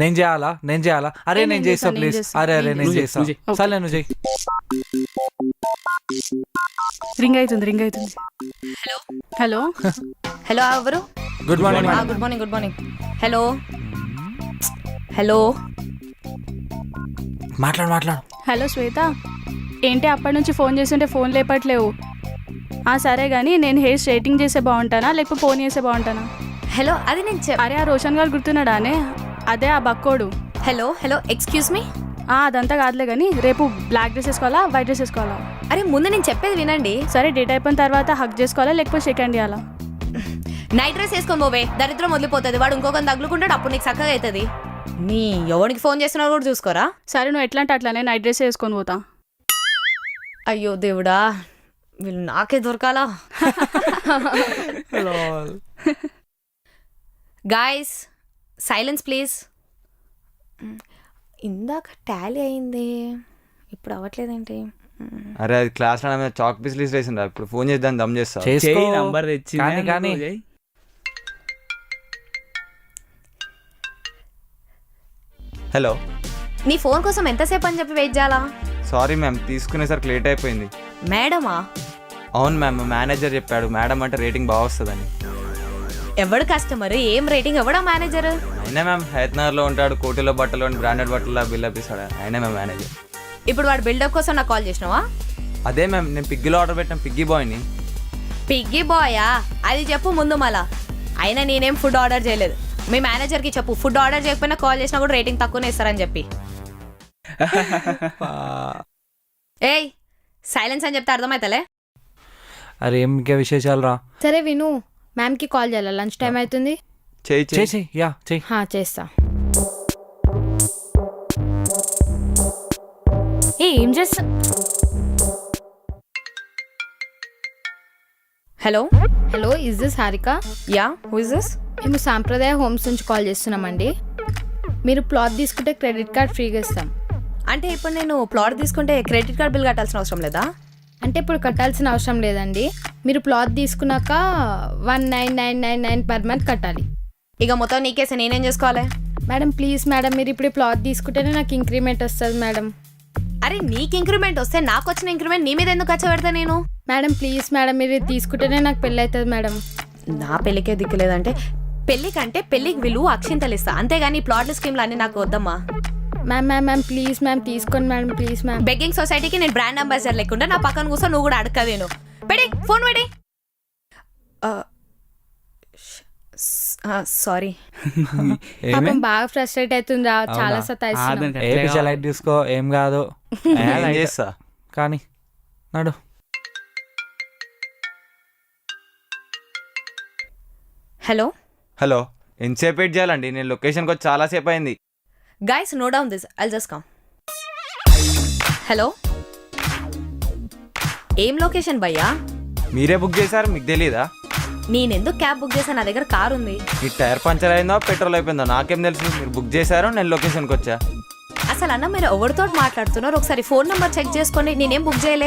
నేను చేయాలా అరే నేను చేస్తా ప్లీజ్. అరే నేను చేస్తా. సరే నువ్వు చెయ్యి. రింగ్ అవుతుంది. హలో హలో హలో ఎవరు? Good morning. Good morning. Hello hello మాట్లాడు. హలో శ్వేత, ఏంటి అప్పటి నుంచి ఫోన్ చేస్తుంటే ఫోన్ లేపట్లేవు? సరే కానీ నేను హెయిర్ స్ట్రైటింగ్ చేసే బాగుంటానా లేకపోతే ఫోన్ చేసే బాగుంటానా? హలో అది నేను అరే ఆ రోషన్ గారు గుర్తున్నాడానే? అదే ఆ బక్కోడు. Hello hello excuse me. అదంతా కాదులే కానీ రేపు బ్లాక్ డ్రెస్ వేసుకోవాలా వైట్ డ్రెస్ వేసుకోవాలా? అరే ముందు నేను చెప్పేది వినండి. సరే డేట్ అయిపోయిన తర్వాత హక్ చేసుకోవాలా లేకపోతే షేక్ హ్యాండ్ ఇవ్వాలా? నైట్ డ్రెస్ వేసుకొని పోవే, దరిద్రం వదిలిపోతుంది. వాడు ఇంకొకరిని తగులుకుంటాడు, అప్పుడు నీకు చక్కగా అవుతుంది. నీ ఎవరికి ఫోన్ చేస్తున్నావు కూడా చూసుకోరా. సరే నువ్వు ఎట్లా అంటే అట్లానే నైట్ డ్రెస్ వేసుకొని పోతా. అయ్యో దేవుడా, వీళ్ళు నాకే దొరకాలా. Guys silence please. ఇందాక టాలీ అయింది, ఇప్పుడు అవ్వట్లేదేంటి? అరే అది క్లాస్ లో చాక్ పీస్ లిస్ట్ వేసిండ్రా, ఇప్పుడు ఫోన్ చేద్దాం దమ్ చేస్తా. నంబర్ తెచ్చి కానీ హలో, నీ ఫోన్ కోసం ఎంతసేపు అని చెప్పి వెయిట్ చేయాలా? సారీ మ్యామ్, తీసుకునేసరికి లేట్ అయిపోయింది. మేడమా? అవును మ్యామ్, మేనేజర్ చెప్పాడు మేడం అంటే రేటింగ్ బాగా వస్తుందని. ఎవడు కస్టమర్, ఏం రేటింగ్, ఎవడా మేనేజర్? అయినా మ్యామ్ హైదరాబాద్లో ఉంటాడు, కోటిలో బట్టలు బ్రాండెడ్ బట్టల బిల్డప్ ఇస్తాడు, అయినా మ్యామ్ మేనేజర్. ఇప్పుడు వాడు బిల్డప్ కోసం నాకు కాల్ చేసినావా? అదే మ్యామ్, నేను పిగ్గిలో ఆర్డర్ పెట్టాను, పిగ్గీ బాయ్ని. పిగ్గీ బాయా? అది చెప్పు ముందు మళ్ళా. అయినా నేనేం ఫుడ్ ఆర్డర్ చేయలేదు. మీ మేనేజర్కి చెప్పు, ఫుడ్ ఆర్డర్ చేయకపోయినా కాల్ చేసినా కూడా రేటింగ్ తక్కువనే ఇస్తారని చెప్పి. ఏయ్ సైలెన్స్ అని చెప్తే అర్థమవుతలే. అరే ఇంకే విశేషాలు రా. సరే విను, మ్యామ్కి కాల్ చేయాలి, లంచ్ టైం అవుతుంది. చెయ్యి. చేస్తా. ఏం చేస్తా? Hello hello, is this Harika? Yeah, who is this? మేము సాంప్రదాయ హోమ్స్ నుంచి కాల్ చేస్తున్నామండి. మీరు ప్లాట్ తీసుకుంటే క్రెడిట్ కార్డ్ ఫ్రీగా ఇస్తాం. అంటే ఇప్పుడు నేను ప్లాట్ తీసుకుంటే క్రెడిట్ కార్డ్ బిల్ కట్టాల్సిన అవసరం లేదా? అంటే ఇప్పుడు కట్టాల్సిన అవసరం లేదండి. మీరు ప్లాట్ తీసుకున్నాక 19,999 పర్ మంత్ కట్టాలి. ఇక మొత్తం నీకేసే నేనేం చేసుకోవాలి? మేడం ప్లీజ్ మేడం, మీరు ఇప్పుడు ప్లాట్ తీసుకుంటేనే నాకు ఇంక్రిమెంట్ వస్తుంది మేడం. అరే నీకు ఇంక్రిమెంట్ వస్తే నాకు వచ్చిన ఇంక్రిమెంట్ నీ మీద ఎందుకు ఖర్చు పెడతా నేను? మేడం ప్లీజ్ మేడం, మీరు తీసుకుంటేనే నాకు పెళ్ళి అవుతుంది మేడం. నా పెళ్ళికే దిక్కులేదంటే పెళ్ళి కంటే పెళ్ళికి విలువ అక్షింతలు ఇస్తా, అంతేగాని ప్లాట్ల స్కీమ్లు అన్నీ నాకు వద్దమ్మా. మ్యామ్ ప్లీజ్ మ్యామ్ తీసుకోండి మేడం, ప్లీజ్ మ్యామ్. బెగ్గింగ్ సొసైటీకి నేను బ్రాండ్ అంబాసిడర్ లేకుండా నా పక్కన కూర్చో నువ్వు కూడా అడగవేను. పెడి ఫోన్ పెడి. సారీ. పాపం బాగా ఫ్రస్ట్రేట్ అవుతుంది, చాలా సతాయిస్తుంది. లైట్ తీసుకో, ఏం కాదు. ఏం చేస్తా కానీ నడు. హలో హలో, ఎంతసేపు వెయిట్ చేయాలండి? నేను లొకేషన్కి వచ్చి చాలాసేపు అయింది. Guys no down this, I'll just come. Hello, ఏం లొకేషన్ భయ్యా? మీరే బుక్ చేశారు, మీకు తెలీదా? నేనెందుకు క్యాబ్ బుక్ చేశాను? నా దగ్గర కార్ ఉంది. ఈ టైర్ పంచర్ అయిందో పెట్రోల్ అయిపోయిందో నాకేం తెలుసు? మీరు బుక్ చేశారు, నేను లొకేషన్కి వచ్చా. అసలు అన్న మీరు ఎవరితో మాట్లాడుతున్నారు? ఒకసారి ఫోన్ నెంబర్ చెక్ చేసుకోండి. నేనేం బుక్ చేయలే.